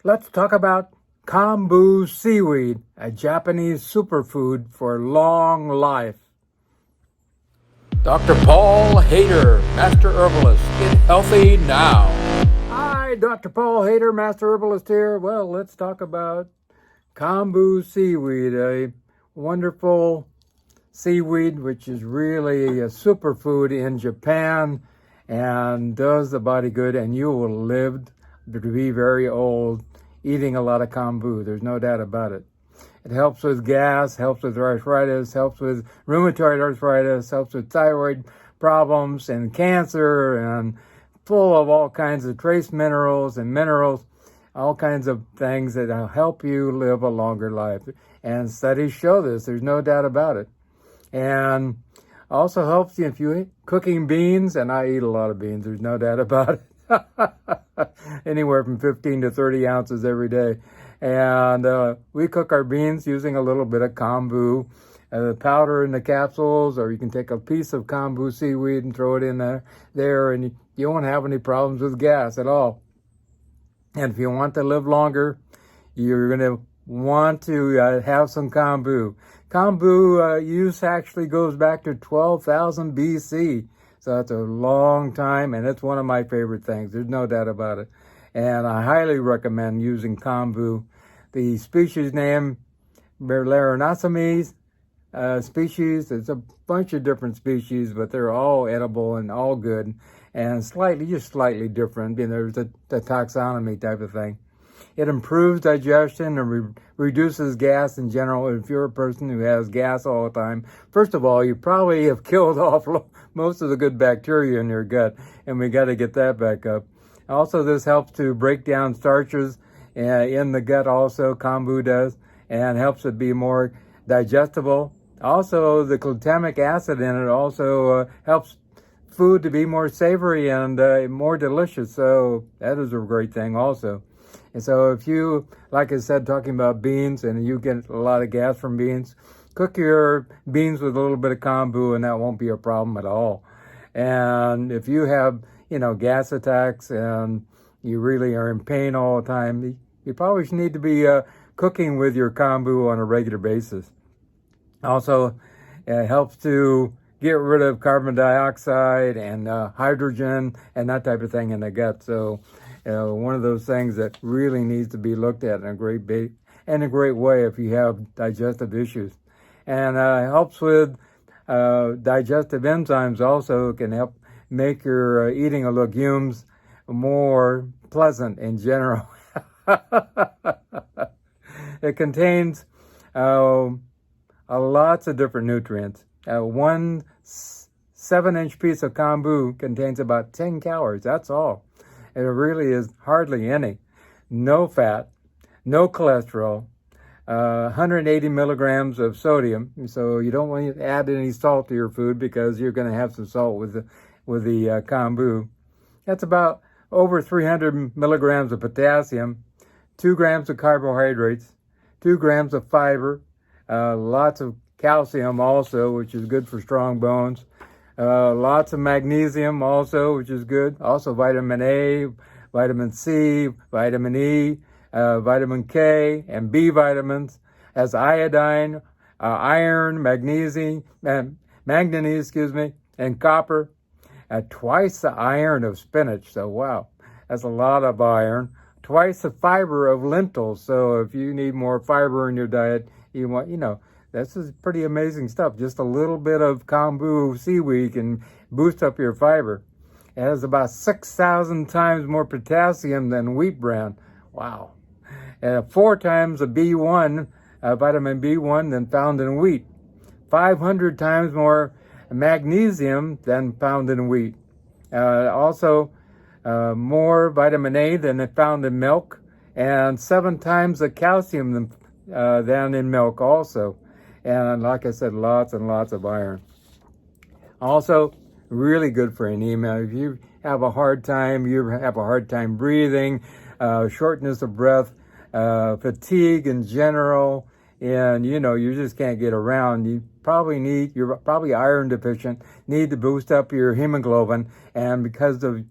Let's talk about Kombu Seaweed, a Japanese superfood for long life. Dr. Paul Haider, Master Herbalist. Get healthy now. Hi, Dr. Paul Haider, Master Herbalist here. Well, let's talk about Kombu Seaweed, a wonderful seaweed which is really a superfood in Japan and does the body good, and you will live to be very old eating a lot of kombu. There's no doubt about it. It helps with gas, helps with arthritis, helps with rheumatoid arthritis, helps with thyroid problems and cancer, and full of all kinds of trace minerals and minerals, all kinds of things that help you live a longer life. And studies show this, there's no doubt about it. And also helps you if you eat cooking beans, and I eat a lot of beans, there's no doubt about it. Anywhere from 15 to 30 ounces every day. And we cook our beans using a little bit of kombu, the powder in the capsules, or you can take a piece of kombu seaweed and throw it in there, and you won't have any problems with gas at all. And if you want to live longer, you're going to want to have some kombu. Kombu use actually goes back to 12,000 BC. So that's a long time, and it's one of my favorite things. There's no doubt about it. And I highly recommend using kombu. The species name, Berleranosomys species. It's a bunch of different species, but they're all edible and all good, and just slightly different. There's the taxonomy type of thing. It improves digestion and reduces gas in general. If you're a person who has gas all the time, first of all, you probably have killed off most of the good bacteria in your gut, and we got to get that back up. Also, this helps to break down starches in the gut also, kombu does, and helps it be more digestible. Also, the glutamic acid in it also helps food to be more savory and more delicious, so that is a great thing also. And so if you, like I said, talking about beans, and you get a lot of gas from beans, cook your beans with a little bit of kombu, and that won't be a problem at all. And if you have, gas attacks and you really are in pain all the time, you probably need to be cooking with your kombu on a regular basis. Also, it helps to get rid of carbon dioxide and hydrogen and that type of thing in the gut. So, one of those things that really needs to be looked at in a great way if you have digestive issues. And helps with digestive enzymes also, can help make your eating of legumes more pleasant in general. It contains lots of different nutrients. One 7-inch piece of kombu contains about 10 calories, that's all. It really is hardly any. No fat, no cholesterol, 180 milligrams of sodium. So you don't want to add any salt to your food because you're going to have some salt with the kombu. That's about over 300 milligrams of potassium, 2 grams of carbohydrates, 2 grams of fiber, lots of calcium also, which is good for strong bones. Lots of magnesium also, which is good. Also vitamin A, vitamin C, vitamin E, vitamin K, and B vitamins. Has iodine, iron, manganese, and copper. Twice the iron of spinach. So wow, that's a lot of iron. Twice the fiber of lentils. So if you need more fiber in your diet, you want, this is pretty amazing stuff. Just a little bit of kombu seaweed can boost up your fiber. It has about 6,000 times more potassium than wheat bran. Wow. And 4 times the B1, vitamin B1 than found in wheat. 500 times more magnesium than found in wheat. Also, more vitamin A than found in milk, and 7 times the calcium than in milk also. And like I said, lots and lots of iron. Also, really good for anemia. If you have a hard time breathing, shortness of breath, fatigue in general, and you just can't get around, you're probably iron deficient, need to boost up your hemoglobin, and because of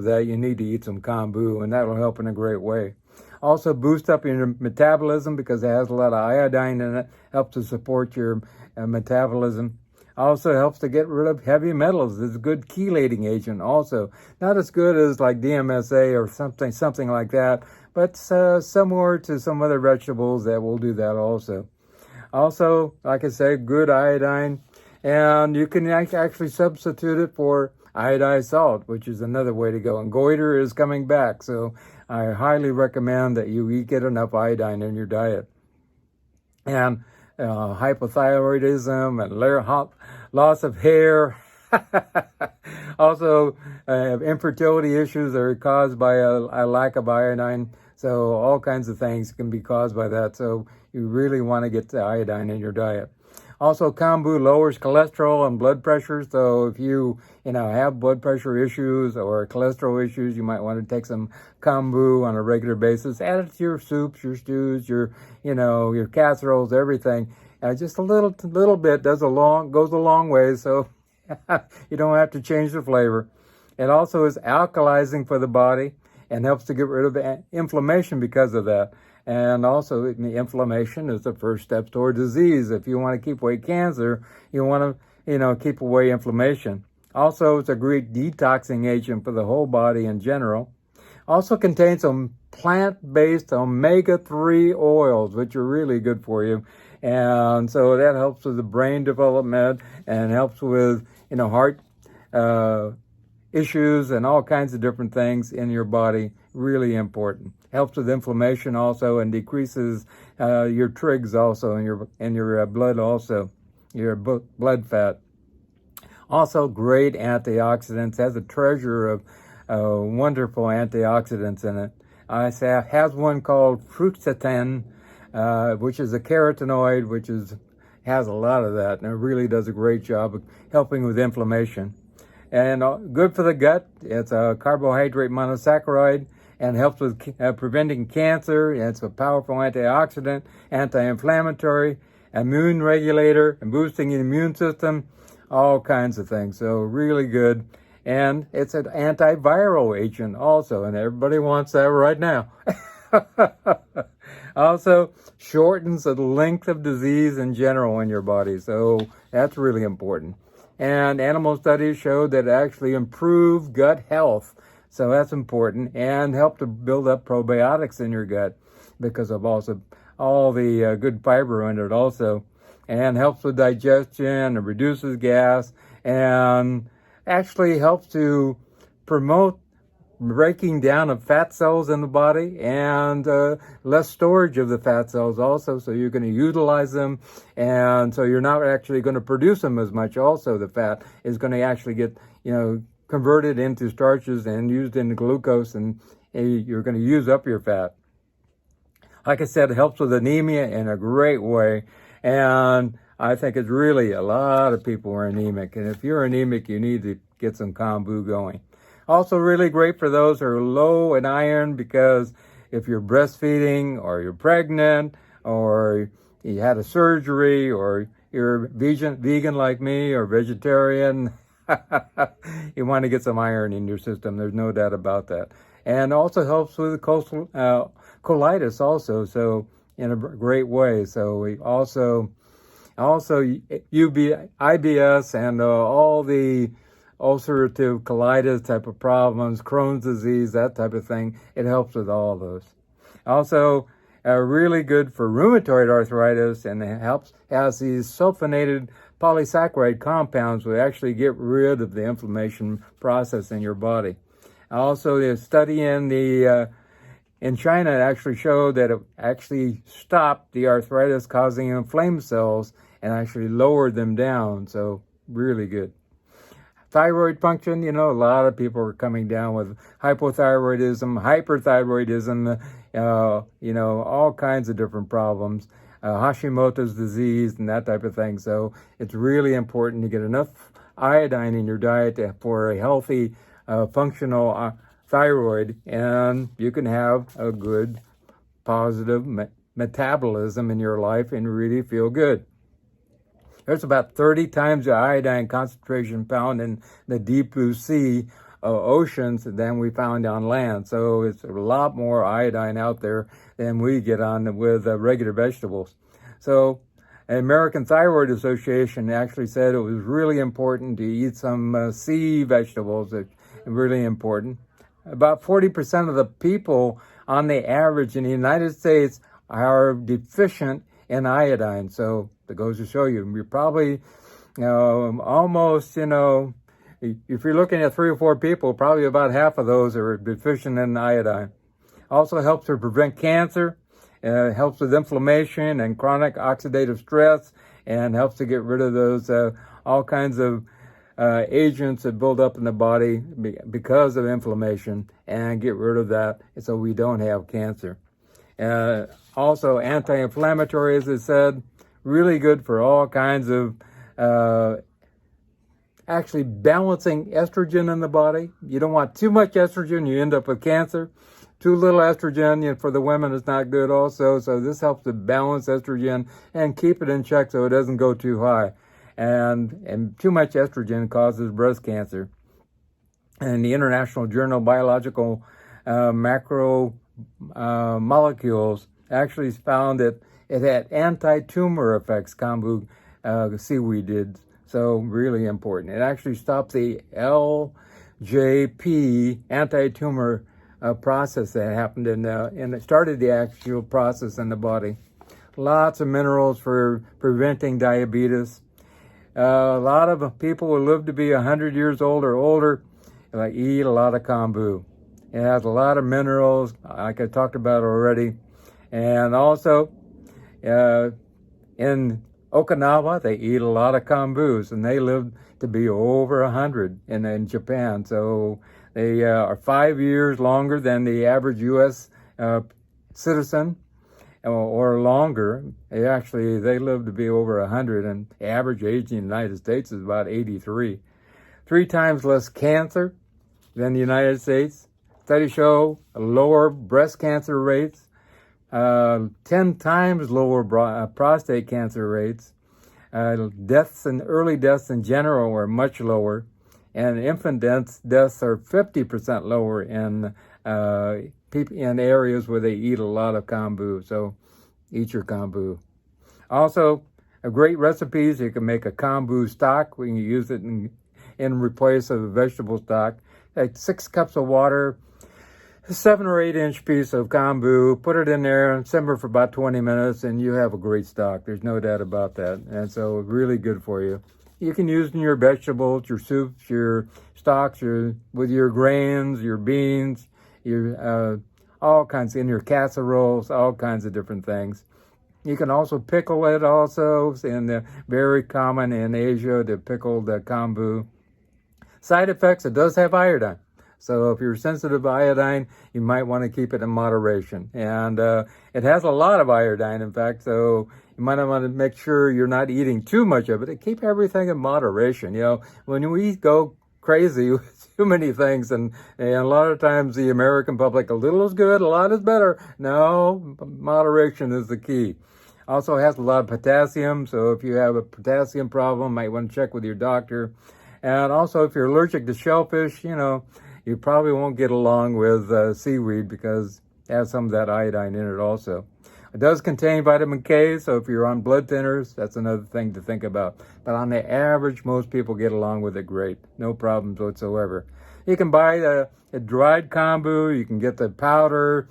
that, you need to eat some kombu, and that'll help in a great way. Also boosts up your metabolism because it has a lot of iodine in it, helps to support your metabolism. Also helps to get rid of heavy metals. It's a good chelating agent also. Not as good as like DMSA or something like that, but similar to some other vegetables that will do that also. Also, like I said, good iodine, and you can actually substitute it for iodized salt, which is another way to go. And goiter is coming back, so I highly recommend that you get enough iodine in your diet. And hypothyroidism and loss of hair. Also, infertility issues are caused by a lack of iodine. So all kinds of things can be caused by that. So you really want to get the iodine in your diet. Also, kombu lowers cholesterol and blood pressure. So if you have blood pressure issues or cholesterol issues, you might want to take some kombu on a regular basis. Add it to your soups, your stews, your casseroles, everything. Just a little bit goes a long way. So you don't have to change the flavor. It also is alkalizing for the body and helps to get rid of inflammation because of that. And also, inflammation is the first step toward disease. If you want to keep away cancer, you want to, keep away inflammation. Also, it's a great detoxing agent for the whole body in general. Also contains some plant-based omega-3 oils, which are really good for you. And so that helps with the brain development and helps with, heart issues and all kinds of different things in your body. Really important. Helps with inflammation also and decreases your trigs also in your blood also, your blood fat. Also great antioxidants. Has a treasure of wonderful antioxidants in it. It has one called fructatan, which is a carotenoid, which has a lot of that, and it really does a great job of helping with inflammation. And good for the gut. It's a carbohydrate monosaccharide and helps with preventing cancer. It's a powerful antioxidant, anti-inflammatory, immune regulator, and boosting the immune system, all kinds of things. So really good. And it's an antiviral agent also, and everybody wants that right now. Also shortens the length of disease in general in your body, so that's really important. And animal studies showed that it actually improved gut health, so that's important, and helped to build up probiotics in your gut because of also all the good fiber in it also, and helps with digestion and reduces gas, and actually helps to promote breaking down of fat cells in the body and less storage of the fat cells also, so you're going to utilize them, and so you're not actually going to produce them as much. Also, the fat is going to actually get converted into starches and used into glucose, and you're going to use up your fat. Like I said, it helps with anemia in a great way, and I think it's really a lot of people are anemic, and if you're anemic, you need to get some kombu going. Also really great for those who are low in iron, because if you're breastfeeding or you're pregnant or you had a surgery or you're vegan like me or vegetarian, you want to get some iron in your system. There's no doubt about that. And also helps with colitis also, so in a great way. So we also IBS and all the ulcerative colitis type of problems, Crohn's disease, that type of thing. It helps with all those. Also, really good for rheumatoid arthritis, and it has these sulfonated polysaccharide compounds which actually get rid of the inflammation process in your body. Also, the study in China actually showed that it actually stopped the arthritis causing inflamed cells and actually lowered them down. So really good. Thyroid function, a lot of people are coming down with hypothyroidism, hyperthyroidism, all kinds of different problems, Hashimoto's disease and that type of thing. So it's really important to get enough iodine in your diet for a healthy, functional thyroid, and you can have a good, positive metabolism in your life and really feel good. There's about 30 times the iodine concentration found in the deep blue sea oceans than we found on land. So it's a lot more iodine out there than we get on with regular vegetables. So the American Thyroid Association actually said it was really important to eat some sea vegetables. It's really important. About 40% of the people on the average in the United States are deficient in iodine. So that goes to show you're probably almost, if you're looking at 3 or 4 people, probably about half of those are deficient in iodine. Also helps to prevent cancer, helps with inflammation and chronic oxidative stress, and helps to get rid of those all kinds of agents that build up in the body because of inflammation, and get rid of that so we don't have cancer. Also anti-inflammatory, as I said, really good for all kinds of actually balancing estrogen in the body. You don't want too much estrogen, you end up with cancer. Too little estrogen for the women is not good also. So this helps to balance estrogen and keep it in check so it doesn't go too high. And too much estrogen causes breast cancer. And the International Journal of Biological Macro Molecules actually found that it had anti-tumor effects, kombu seaweed did. So really important. It actually stopped the LJP anti-tumor process that happened and it started the actual process in the body. Lots of minerals for preventing diabetes. A lot of people who live to be 100 years old or older eat a lot of kombu. It has a lot of minerals, like I talked about already. And also, in Okinawa, they eat a lot of kombus, and they live to be over 100 in Japan. So they are 5 years longer than the average U.S. Citizen, or longer. They live to be over 100, and the average age in the United States is about 83. 3 times less cancer than the United States. Studies show lower breast cancer rates, 10 times lower prostate cancer rates. Early deaths in general are much lower, and infant deaths are 50% lower in areas where they eat a lot of kombu. So eat your kombu. Also, a great recipes. You can make a kombu stock. We can use it in replace of a vegetable stock. Like 6 cups of water, a 7 or 8 inch piece of kombu, put it in there and simmer for about 20 minutes, and you have a great stock. There's no doubt about that. And so really good for you. You can use it in your vegetables, your soups, your stocks, with your grains, your beans, your all kinds, in your casseroles, all kinds of different things. You can also pickle it also, and very common in Asia to pickle the kombu. Side effects, it does have iodine. So if you're sensitive to iodine, you might want to keep it in moderation. And it has a lot of iodine, in fact, so you might want to make sure you're not eating too much of it. Keep everything in moderation. When we go crazy with too many things, and a lot of times the American public, a little is good, a lot is better. No, moderation is the key. Also has a lot of potassium, so if you have a potassium problem, might want to check with your doctor. And also, if you're allergic to shellfish, you probably won't get along with seaweed because it has some of that iodine in it also. It does contain vitamin K, so if you're on blood thinners, that's another thing to think about. But on the average, most people get along with it great. No problems whatsoever. You can buy a dried kombu, you can get the powder,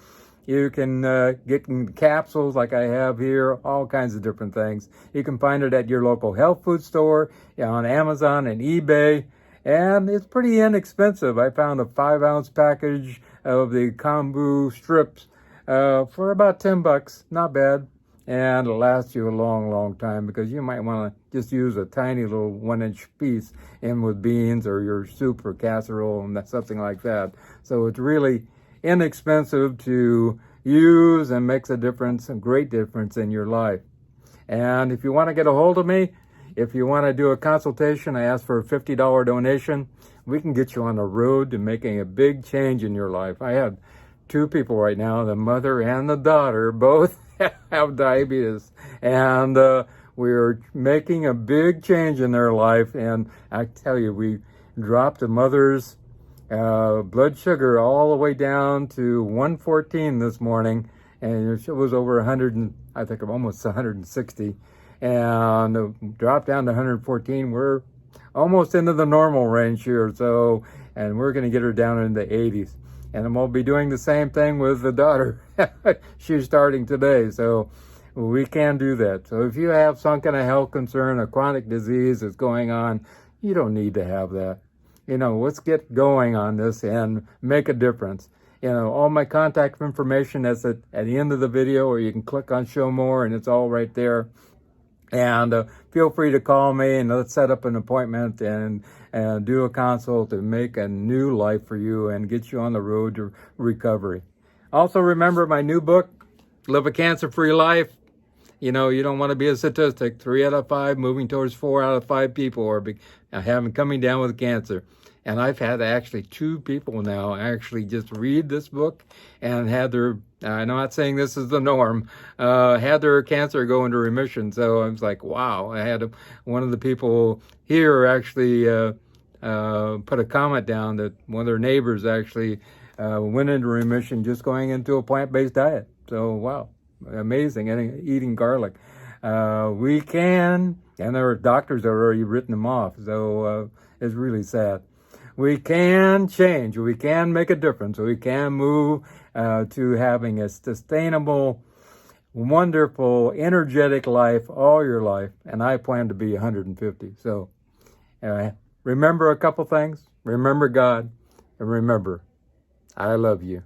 you can get capsules like I have here, all kinds of different things. You can find it at your local health food store, on Amazon and eBay. And it's pretty inexpensive. I found a 5-ounce package of the kombu strips for about $10. Not bad. And it'll last you a long, long time, because you might want to just use a tiny little 1-inch piece in with beans or your soup or casserole and something like that. So it's really inexpensive to use and makes a difference, a great difference in your life. And if you want to get a hold of me, if you want to do a consultation, I ask for a $50 donation. We can get you on the road to making a big change in your life. I have 2 people right now, the mother and the daughter, both have diabetes. And we're making a big change in their life. And I tell you, we dropped the mother's Blood sugar all the way down to 114 this morning, and it was over 100, I think almost 160, and dropped down to 114. We're almost into the normal range here, so, and we're going to get her down in the 80s. And I'm going to be doing the same thing with the daughter. She's starting today, so we can do that. So if you have some kind of health concern, a chronic disease that's going on, you don't need to have that. Let's get going on this and make a difference. All my contact information is at the end of the video, or you can click on show more and it's all right there. And feel free to call me and let's set up an appointment and do a consult to make a new life for you and get you on the road to recovery. Also remember my new book, Live a Cancer-Free Life. You don't want to be a statistic. 3 out of 5, moving towards 4 out of 5 people are coming down with cancer. And I've had actually 2 people now actually just read this book and had their, I'm not saying this is the norm, had their cancer go into remission. So I was like, wow. I had one of the people here actually put a comment down that one of their neighbors actually went into remission just going into a plant-based diet. So, wow. Amazing, and eating garlic. We can, and there are doctors that have already written them off, so it's really sad. We can change, we can make a difference, we can move to having a sustainable, wonderful, energetic life all your life, and I plan to be 150. So remember a couple things, remember God, and remember, I love you.